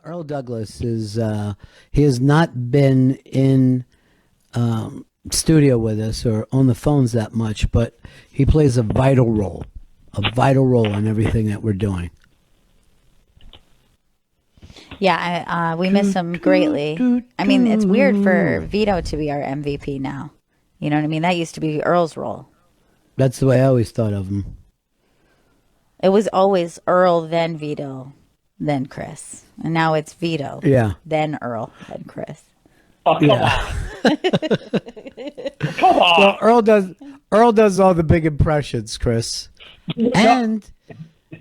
Earl Douglas is he has not been in studio with us or on the phones that much, but he plays a vital role in everything that we're doing. Yeah, we miss him greatly. I mean, it's weird for Vito to be our MVP now. You know what I mean? That used to be Earl's role. That's the way I always thought of him. It was always Earl, then Vito, then Chris. And now it's Vito, then Earl, then Chris. Oh, come on. Come on. Well, Earl does all the big impressions, Chris. And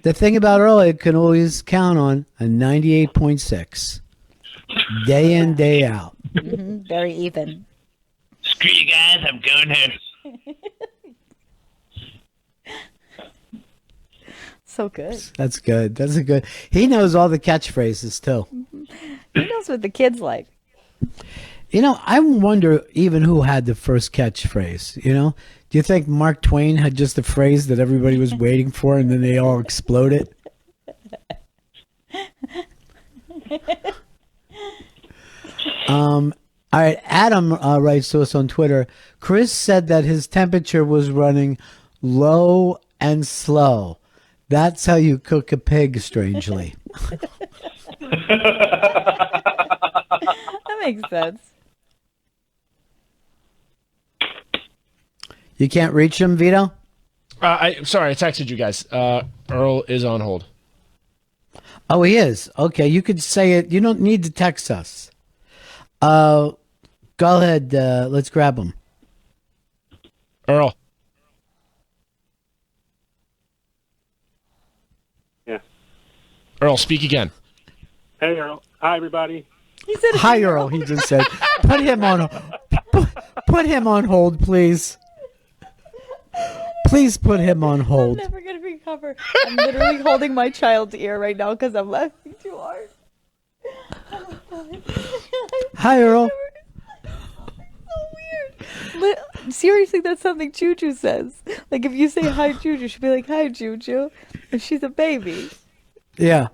the thing about Earl, it can always count on a 98.6. Day in, day out. Mm-hmm. Very even. Screw you guys, I'm going home. So good. That's good. That's a good. He knows all the catchphrases too. Mm-hmm. He knows what the kids like. You know, I wonder even who had the first catchphrase. You know, do you think Mark Twain had just a phrase that everybody was waiting for, and then they all exploded? All right, Adam writes to us on Twitter. Chris said that his temperature was running low and slow. That's how you cook a pig, strangely. That makes sense. You can't reach him, Vito? Sorry, I texted you guys. Earl is on hold. Oh, he is? Okay, you could say it. You don't need to text us. Go ahead. Let's grab him. Earl. Yeah. Earl, speak again. Hey, Earl. Hi, everybody. He said, Hi, Earl. He just said, put him on hold, please. Please put him on hold. I'm never going to recover. I'm literally holding my child's ear right now because I'm laughing too hard. Hi, Earl. So weird. Seriously, that's something Juju says. Like, if you say hi, Juju, she'll be like, hi, Juju. And she's a baby. Yeah.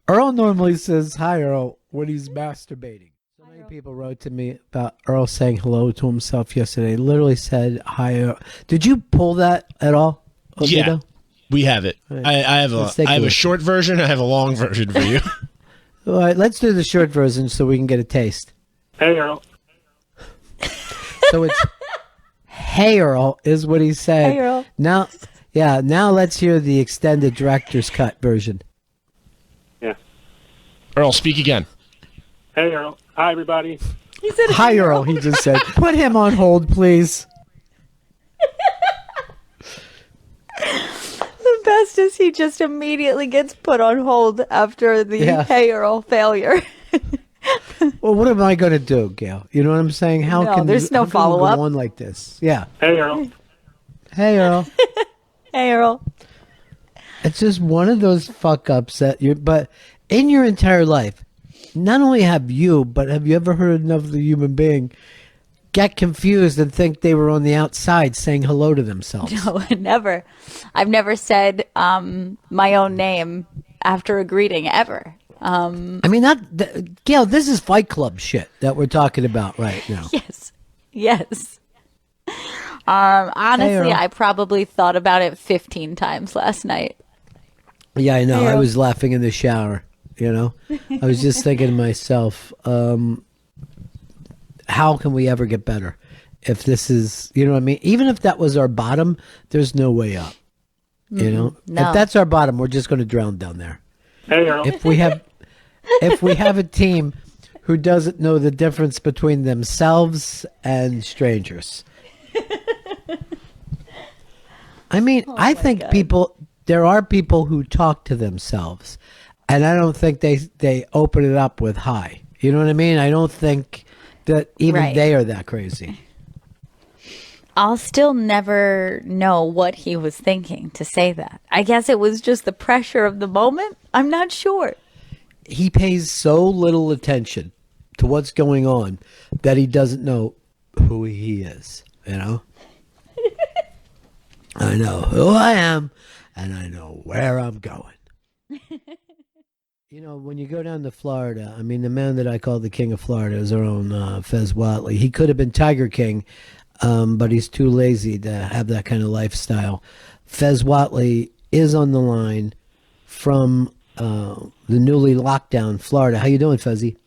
Earl normally says hi, Earl, when he's masturbating. So many people wrote to me about Earl saying hello to himself yesterday. Literally said hi, Earl. Did you pull that at all, Oviedo? Yeah, we have it. Right. I have a short version. I have a long version for you. All right, let's do the short version so we can get a taste. Hey, Earl. So it's, hey, Earl, is what he said. Hey, Earl. Now let's hear the extended director's cut version. Yeah. Earl, speak again. Hey, Earl. Hi, everybody. He said, Hi, Earl, he just said. Put him on hold, please. the best is he just immediately gets put on hold after the Hey Earl failure. Well, what am I going to do, Gail? You know what I'm saying? There's no follow-up. Go on like this. Yeah. Hey, Earl. Hey, Earl. Hey, Earl. It's just one of those fuck-ups but in your entire life, not only have you, but have you ever heard another human being get confused and think they were on the outside saying hello to themselves? No, never. I've never said my own name after a greeting, ever. I mean, Gail, this is Fight Club shit that we're talking about right now. Yes. Honestly, Hey, I probably thought about it 15 times last night. Yeah, I know. Hey, I Earl. was laughing in the shower, you know? I was just thinking to myself, how can we ever get better? If this is, you know what I mean? Even if that was our bottom, there's no way up. You know? No. If that's our bottom, we're just going to drown down there. Hey, Earl. If we have a team who doesn't know the difference between themselves and strangers. I mean, I think there are people who talk to themselves, and I don't think they open it up with hi. You know what I mean? I don't think that even they are that crazy. I'll still never know what he was thinking to say that. I guess it was just the pressure of the moment. I'm not sure. He pays so little attention to what's going on that he doesn't know who he is, you know? I know who I am, and I know where I'm going. You know, when you go down to Florida, I mean, the man that I call the king of Florida is our own Fez Watley. He could have been Tiger King, but he's too lazy to have that kind of lifestyle. Fez Watley is on the line from the newly locked down Florida. How you doing, Fezzie?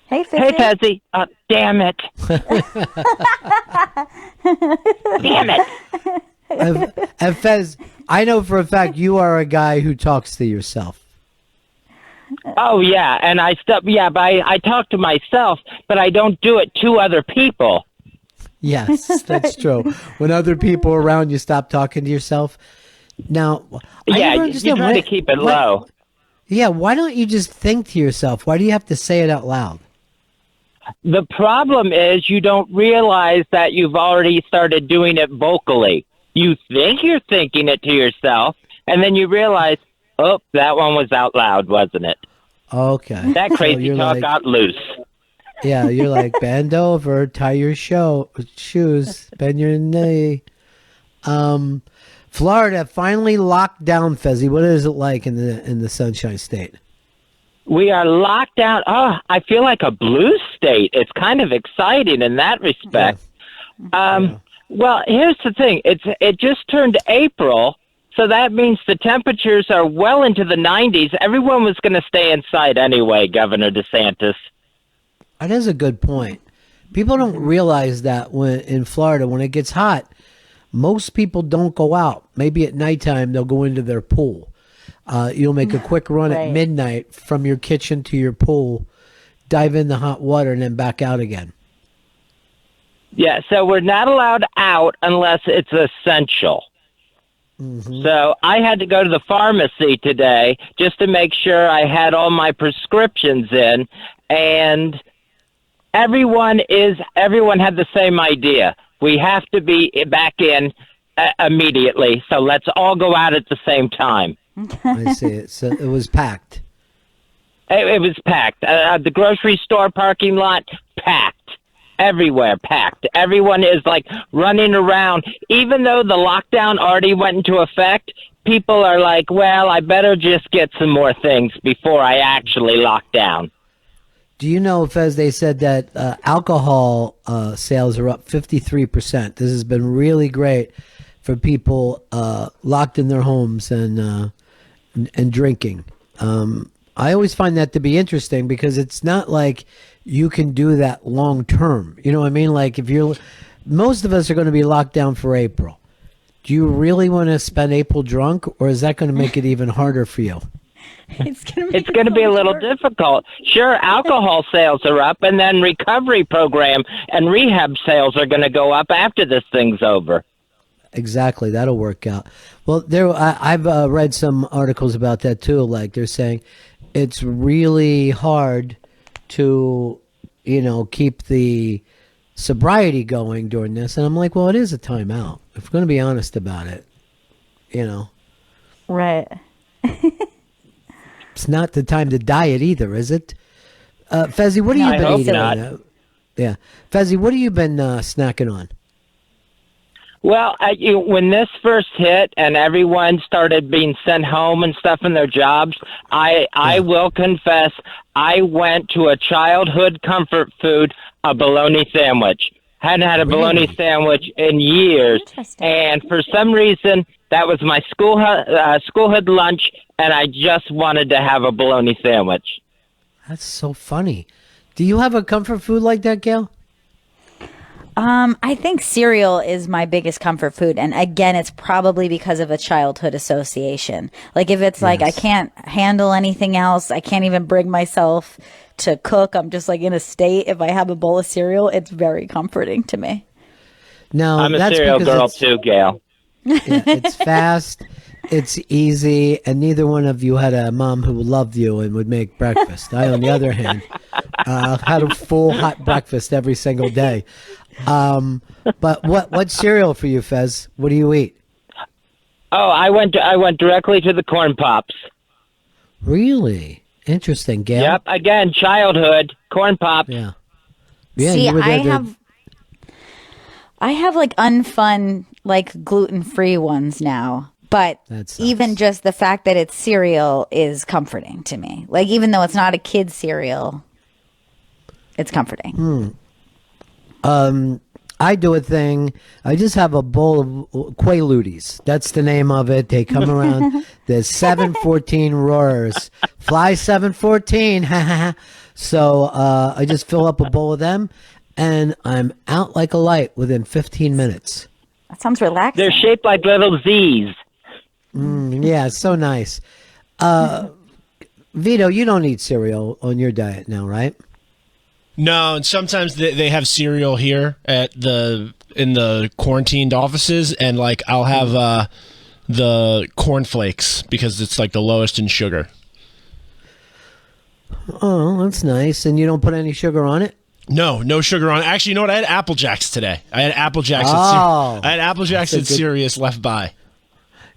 Hey, Fezzie. Hey, Fezzie. Damn it. Damn it. And Fez, I know for a fact you are a guy who talks to yourself. Oh, yeah. And but I talk to myself, but I don't do it to other people. Yes, that's true. When other people are around, you stop talking to yourself. Now, I Yeah, never you understand try to keep it low. Yeah, why don't you just think to yourself? Why do you have to say it out loud? The problem is you don't realize that you've already started doing it vocally. You think you're thinking it to yourself, and then you realize, oh, that one was out loud, wasn't it? Okay. That So crazy you're talk like, got loose. yeah, you're like, bend over, tie your shoes, bend your knee. Florida finally locked down, Fezzie. What is it like in the Sunshine State? We are locked down. Oh, I feel like a blue state. It's kind of exciting in that respect. Yeah. Well, here's the thing. It just turned April, so that means the temperatures are well into the 90s. Everyone was going to stay inside anyway, Governor DeSantis. That is a good point. People don't realize that when in Florida, when it gets hot, most people don't go out. Maybe at nighttime, they'll go into their pool. You'll make a quick run at Right. midnight from your kitchen to your pool, dive in the hot water, and then back out again. Yeah, so we're not allowed out unless it's essential. So I had to go to the pharmacy today just to make sure I had all my prescriptions in, and everyone had the same idea. We have to be back in immediately, so let's all go out at the same time. I see it. So it was packed. It was packed. The grocery store parking lot, packed. Everywhere, packed. Everyone is like running around. Even though the lockdown already went into effect, people are like, well, I better just get some more things before I actually lock down. Do you know, Fez, they said that alcohol sales are up 53%. This has been really great for people locked in their homes and drinking. I always find that to be interesting because it's not like you can do that long term. You know what I mean? Like most of us are going to be locked down for April. Do you really want to spend April drunk, or is that going to make it even harder for you? It's going to be a little difficult. Sure, alcohol sales are up, and then recovery program and rehab sales are going to go up after this thing's over. Exactly, that'll work out. Well, I've read some articles about that too. Like they're saying it's really hard to, keep the sobriety going during this. And I'm like, well, it is a timeout. If we're going to be honest about it, Right. it's not the time to diet either, is it? Fezzie, what have you I been hope eating? not. Yeah, Fezzie, what have you been snacking on? Well, when this first hit and everyone started being sent home and stuff in their jobs, I will confess, I went to a childhood comfort food, a bologna sandwich. Hadn't had a bologna sandwich in years, Interesting. and for some reason, that was my schoolhood lunch, and I just wanted to have a bologna sandwich. That's so funny. Do you have a comfort food like that, Gail? I think cereal is my biggest comfort food. And again, it's probably because of a childhood association. Like if it's like I can't handle anything else, I can't even bring myself to cook, I'm just like in a state. If I have a bowl of cereal, it's very comforting to me. No, I'm a that's cereal because girl it's- too, Gail. Yeah, it's fast, it's easy, and neither one of you had a mom who loved you and would make breakfast. I, on the other hand, had a full hot breakfast every single day. But what cereal for you, Fez? What do you eat? Oh, I went directly to the corn pops. Really interesting, Gail. Yep, again, childhood corn pops. Yeah. Yeah. See, you were there I have like unfun, like gluten-free ones now. But That sucks. even just the fact that it's cereal is comforting to me. Like, even though it's not a kid's cereal, it's comforting. I do a thing. I just have a bowl of Quaaludes. That's the name of it. They come around. There's 714 roars. Fly 714. So I just fill up a bowl of them, and I'm out like a light within 15 minutes. That sounds relaxing. They're shaped like little Z's. Yeah, it's so nice. Vito, you don't eat cereal on your diet now, right? No, and sometimes they have cereal here in the quarantined offices, and like I'll have the cornflakes because it's like the lowest in sugar. Oh, that's nice. And you don't put any sugar on it? No sugar on it. Actually, you know what? I had Apple Jacks today. I had Apple Jacks. Oh, I had Apple Jacks and that's a good- Sirius left by.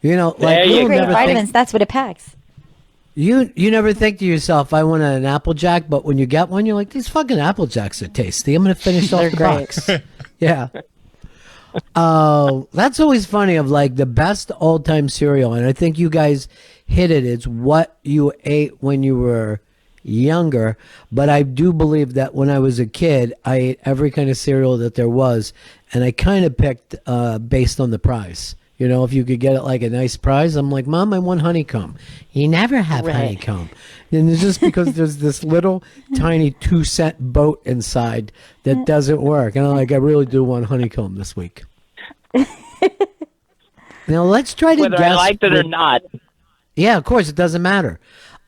You know, There like you you go. Great never vitamins. think, That's what it packs. you never think to yourself, I want an Apple Jack, but when you get one, you're like, these fucking Apple Jacks are tasty. I'm going to finish off They're the great. box. Yeah. That's always funny of like the best all time cereal. And I think you guys hit it. It's what you ate when you were younger. But I do believe that when I was a kid, I ate every kind of cereal that there was. And I kind of picked based on the price. You know, if you could get it like a nice prize, I'm like, Mom, I want honeycomb. You never have Right. honeycomb. And it's just because there's this little tiny 2-cent boat inside that doesn't work. And I'm like, I really do want honeycomb this week. Now, let's try to Whether guess. I liked it or with- not. Yeah, of course, it doesn't matter.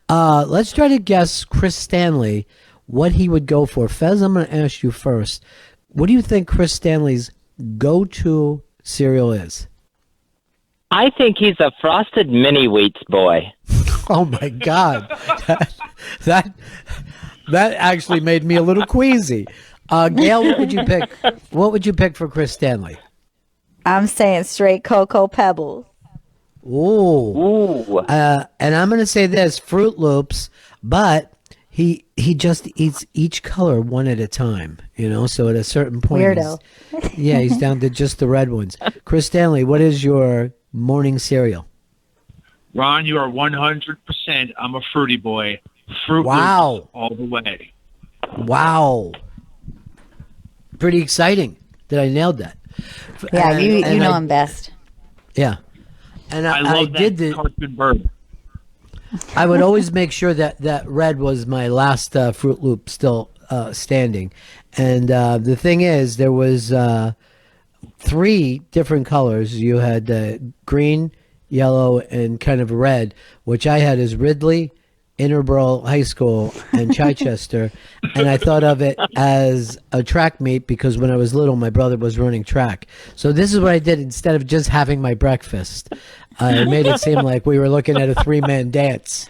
Let's try to guess Chris Stanley, what he would go for. Fez, I'm going to ask you first. What do you think Chris Stanley's go-to cereal is? I think he's a frosted mini wheats boy. Oh my God, that actually made me a little queasy. Gail, what would you pick? What would you pick for Chris Stanley? I'm saying straight Cocoa Pebbles. Ooh, Ooh. and I'm going to say this: Fruit Loops, but he just eats each color one at a time. You know, so at a certain point, Weirdo. he's down to just the red ones. Chris Stanley, what is your morning cereal? Ron, you are 100%. I'm a fruity boy. Fruit Wow. Loops all the way. Wow, pretty exciting that I nailed that. Yeah, And- you and know I- him best. Yeah, and I I love did that the. cartoon bird. I would always make sure that red was my last Fruit Loop still standing, and the thing is, there was 3 different colors. You had green, yellow, and kind of red, which I had as Ridley, Interboro High School, and Chichester, and I thought of it as a track meet because when I was little, my brother was running track. So this is what I did instead of just having my breakfast. I made it seem like we were looking at a 3-man dance.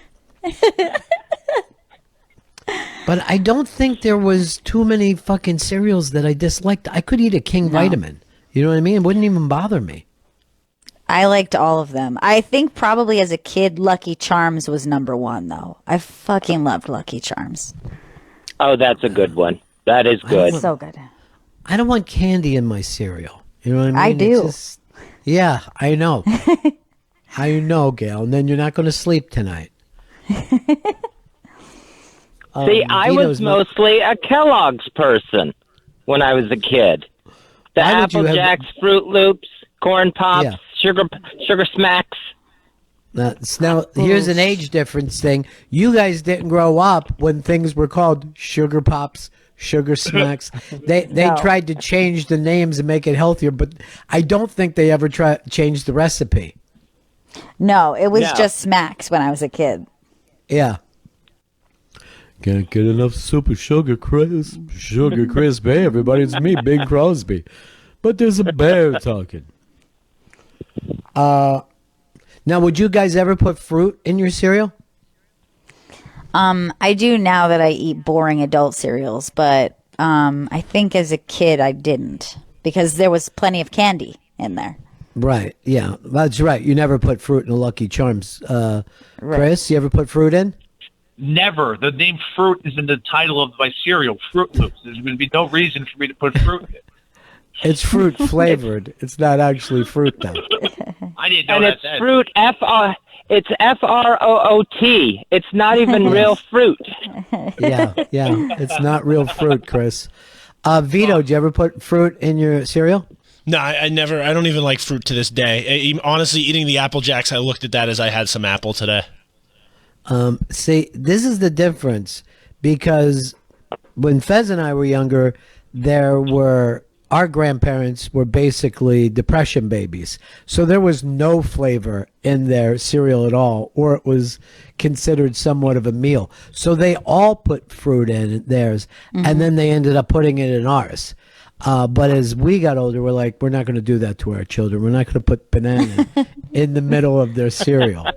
But I don't think there was too many fucking cereals that I disliked. I could eat a King Vitamin. You know what I mean? It wouldn't even bother me. I liked all of them. I think probably as a kid, Lucky Charms was number 1, though. I fucking loved Lucky Charms. Oh, that's a good one. That is good. So good. I don't want candy in my cereal. You know what I mean? I do. It's yeah, I know. I know, Gail. And then you're not going to sleep tonight. See, I Vito's was mostly a Kellogg's person when I was a kid. The Why would you Apple have- Jacks, Fruit Loops, Corn Pops, Yeah. Sugar Smacks. Now, here's an age difference thing. You guys didn't grow up when things were called Sugar Pops, Sugar Smacks. They No. tried to change the names and make it healthier, but I don't think they ever changed the recipe. No, it was No. just Smacks when I was a kid. Yeah. Can't get enough Super Sugar Crisp. Sugar Crisp. Hey, everybody, it's me, Bing Crosby. But there's a bear talking. Now, would you guys ever put fruit in your cereal? I do now that I eat boring adult cereals, but I think as a kid I didn't because there was plenty of candy in there. Right. Yeah, that's right. You never put fruit in a Lucky Charms. Chris, you ever put fruit in? Never. The name fruit is in the title of my cereal, Fruit Loops. There's going to be no reason for me to put fruit in it. It's fruit flavored. It's not actually fruit, though. I didn't know And that. it's fruit, it's F-R-O-O-T. It's not even real fruit. Yeah, it's not real fruit, Chris. Vito, did you ever put fruit in your cereal? No, I never. I don't even like fruit to this day. Honestly, eating the Apple Jacks, I looked at that as I had some apple today. See, this is the difference, because when Fez and I were younger, our grandparents were basically depression babies. So there was no flavor in their cereal at all, or it was considered somewhat of a meal. So they all put fruit in theirs, and then they ended up putting it in ours. But as we got older, we're like, we're not going to do that to our children. We're not going to put banana in the middle of their cereal.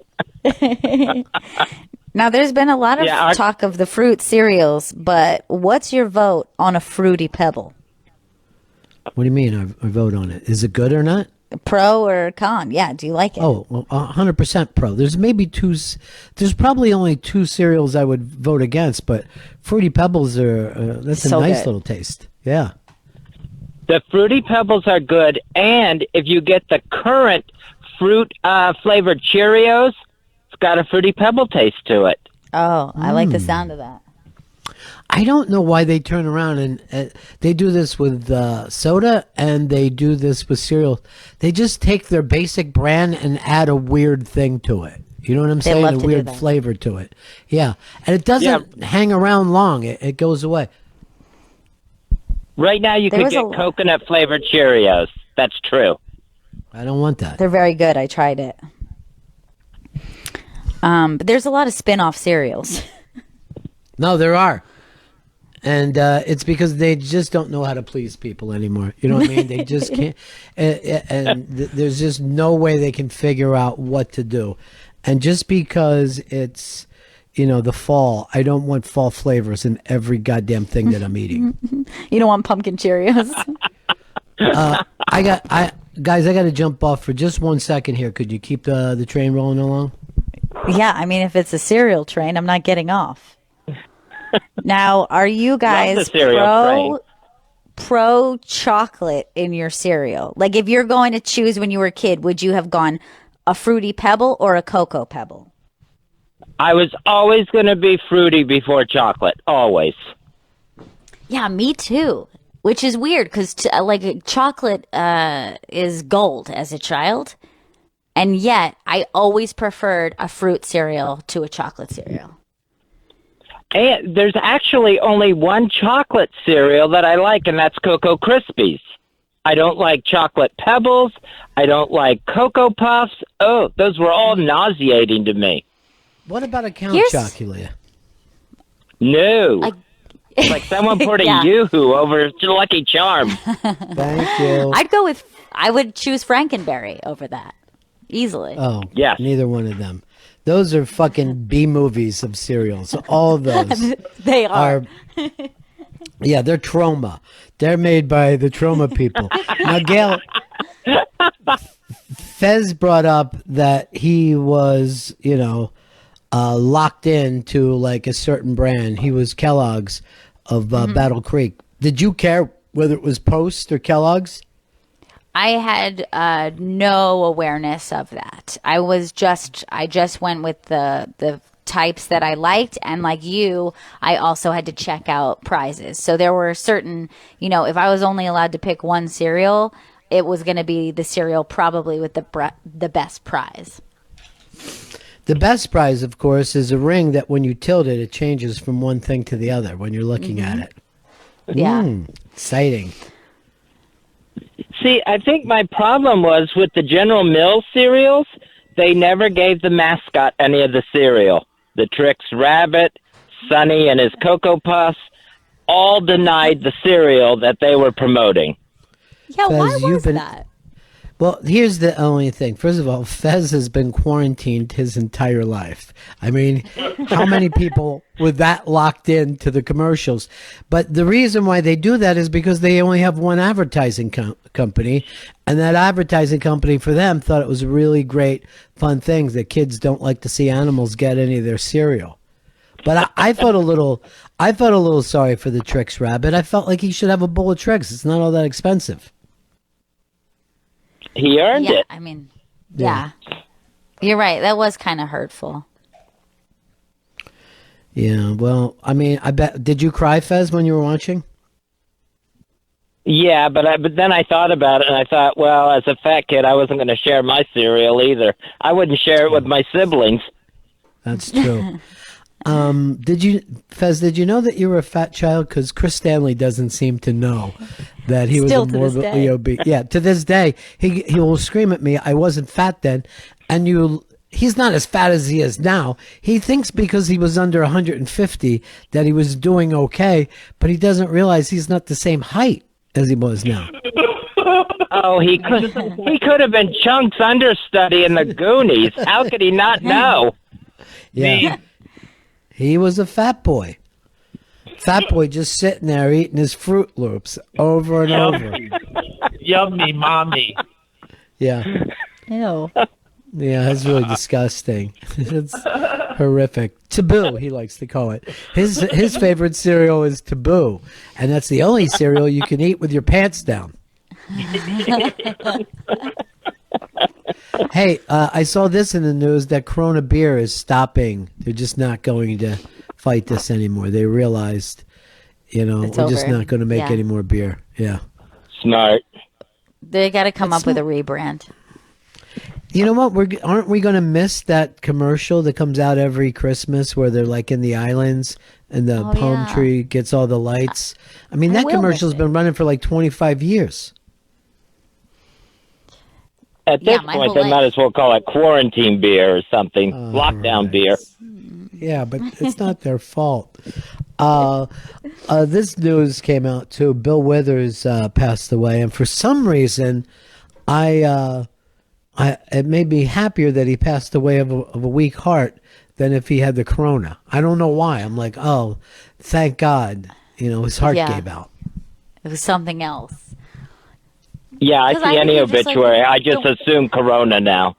Now, there's been a lot of talk of the fruit cereals, but what's your vote on a Fruity Pebble? What do you mean I vote on it? Is it good or not? Pro or con? Yeah, do you like it? Oh, well, 100% pro. There's probably only 2 cereals I would vote against, but Fruity Pebbles that's So a nice good. little taste. Yeah. The Fruity Pebbles are good, and if you get the current fruit flavored Cheerios, it's got a Fruity Pebble taste to it. Oh, I like the sound of that. I don't know why they turn around and they do this with soda, and they do this with cereal. They just take their basic brand and add a weird thing to it. You know what I'm saying? love A to do weird that. flavor to it. Yeah. And it doesn't hang around long. It goes away. Right now, you There could was get a- coconut flavored Cheerios. That's true. I don't want that. They're very good. I tried it. But there's a lot of spin-off cereals. No, there are. And it's because they just don't know how to please people anymore. You know what I mean? They just can't. There's just no way they can figure out what to do. And just because it's, the fall, I don't want fall flavors in every goddamn thing that I'm eating. You don't want pumpkin Cheerios? Guys, I got to jump off for just 1 second here. Could you keep the train rolling along? Yeah, I mean, if it's a cereal train, I'm not getting off. Now, are you guys the cereal pro chocolate in your cereal? Like, if you're going to choose when you were a kid, would you have gone a Fruity Pebble or a Cocoa Pebble? I was always going to be fruity before chocolate. Always. Yeah, me too. Which is weird because chocolate is gold as a child. And yet, I always preferred a fruit cereal to a chocolate cereal. And there's actually only one chocolate cereal that I like, and that's Cocoa Krispies. I don't like Chocolate Pebbles. I don't like Cocoa Puffs. Oh, those were all nauseating to me. What about a Count Here's- Chocula? No. It's like someone putting Yeah. Yoo-hoo over Lucky Charms. Thank you. I would choose Frankenberry over that. Easily. Oh, Yes. neither one of them. Those are fucking B movies of cereals. All of those They are. yeah, they're trauma. They're made by the trauma people. Now, Gail, Fez brought up that he was, locked into like a certain brand. He was Kellogg's of Battle Creek. Did you care whether it was Post or Kellogg's? I had no awareness of that. I just went with the types that I liked, and like you, I also had to check out prizes. So there were certain, if I was only allowed to pick one cereal, it was going to be the cereal probably with the best prize. The best prize, of course, is a ring that when you tilt it, it changes from one thing to the other when you're looking at it. Yeah. Exciting. See, I think my problem was with the General Mills cereals, they never gave the mascot any of the cereal. The Trix Rabbit, Sonny and his Cocoa Puffs, all denied the cereal that they were promoting. Yeah, why Fez, was that? Well, here's the only thing. First of all, Fez has been quarantined his entire life. I mean, how many people were that locked in to the commercials? But the reason why they do that is because they only have one advertising company. And that advertising company for them thought it was a really great, fun thing that kids don't like to see animals get any of their cereal. But I felt a little sorry for the Trix Rabbit. I felt like he should have a bowl of Trix. It's not all that expensive. He earned Yeah, it. I mean, Yeah. You're right. That was kind of hurtful. Yeah, well, I mean, I bet. Did you cry, Fez, when you were watching? Yeah, but then I thought about it, and I thought, well, as a fat kid, I wasn't going to share my cereal either. I wouldn't share it with my siblings. That's true. Fez, did you know that you were a fat child? Because Chris Stanley doesn't seem to know that he Still was to this morbidly day. obese. Yeah, to this day, he will scream at me, I wasn't fat then. And he's not as fat as he is now. He thinks because he was under 150 that he was doing okay, but he doesn't realize he's not the same height as he was now. Oh, he could have been Chunk's understudy in the Goonies. How could he not know? Yeah. He was a fat boy. Fat boy just sitting there eating his Fruit Loops over and over. Yummy, mommy. Yeah. Ew. Yeah, it's really disgusting. It's horrific. Taboo, he likes to call it. His favorite cereal is Taboo, and that's the only cereal you can eat with your pants down. Hey, I saw this in the news that Corona beer is stopping. They're just not going to fight this anymore. They realized, It's we're just over. not going to make Yeah. any more beer. Yeah. Smart. They got to come up with a rebrand. You know what? Aren't we going to miss that commercial that comes out every Christmas where they're like in the islands and the palm yeah. tree gets all the lights? I mean, I that will commercial's miss been running for like 25 years. At Yeah, this my point, whole they life. might as well call it quarantine beer or something. Lockdown right. beer. Yeah, but it's not their fault. This news came out too. Bill Withers passed away, and for some reason, it made me happier that he passed away of a weak heart than if he had the corona. I don't know why. I'm like, oh, thank God. His heart Yeah. gave out. It was something else. Yeah, I 'Cause see I any think you're just obituary. like, I just assume Corona now.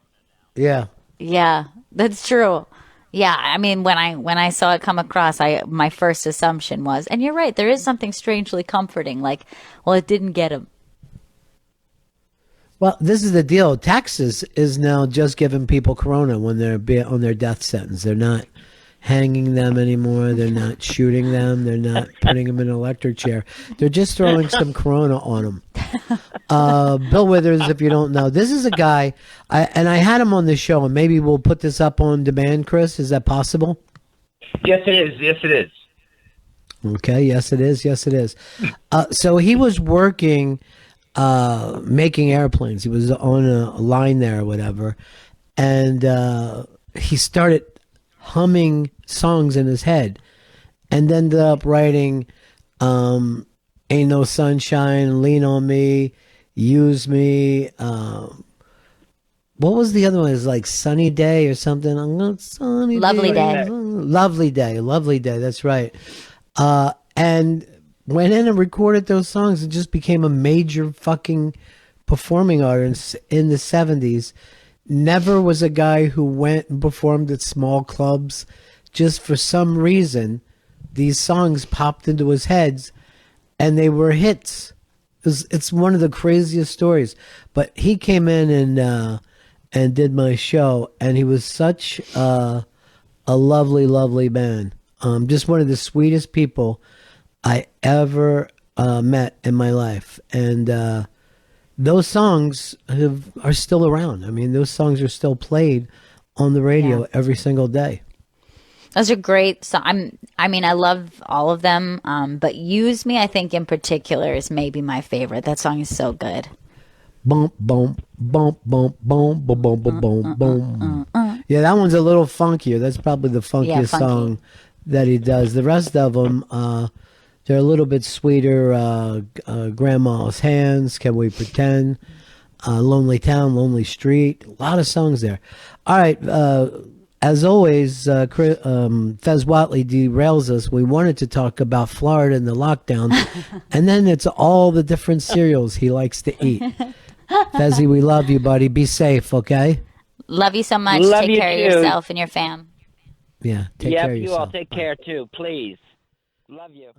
Yeah. Yeah, that's true. Yeah, I mean, when I saw it come across, my first assumption was, and you're right, there is something strangely comforting. Like, well, it didn't get him. Well, this is the deal. Texas is now just giving people corona when they're on their death sentence. They're not hanging them anymore. They're not shooting them. They're not putting them in an electric chair. They're just throwing some corona on them. Bill Withers, if you don't know, this is a guy, I had him on the show, and maybe we'll put this up on demand, Chris. Is that possible? Yes, it is. Yes, it is. Okay, yes it is. Yes it is. So he was working, making airplanes. He was on a line there or whatever, and he started humming songs in his head, and ended up writing "Ain't No Sunshine," "Lean on Me," "Use Me." What was the other one? It was like "Sunny Day" or something. I'm not sunny Lovely Day. Lovely Day. Lovely Day. That's right. And went in and recorded those songs and just became a major fucking performing artist in the 70s. Never was a guy who went and performed at small clubs. Just for some reason, these songs popped into his heads and they were hits. It's one of the craziest stories. But he came in and did my show, and he was such a lovely, lovely man. Just one of the sweetest people I ever met in my life. And those songs are still around. I mean, those songs are still played on the radio every single day. Those are great. So I mean, I love all of them. But "Use Me," I think in particular, is maybe my favorite. That song is so good. Bump, bump, bump, bump, bump, bump, bump, bump, bump. Yeah, that one's a little funkier. That's probably the funkiest funky. song that he does. The rest of them, they're a little bit sweeter. Grandma's Hands, Can We Pretend, Lonely Town, Lonely Street. A lot of songs there. All right. As always, Fez Watley derails us. We wanted to talk about Florida and the lockdown, and then it's all the different cereals he likes to eat. Fezzie, we love you, buddy. Be safe, okay? Love you so much. Love Take you care of too. yourself and your fam. Yeah, take Yep, care of you yourself. all take care too, please. Love you.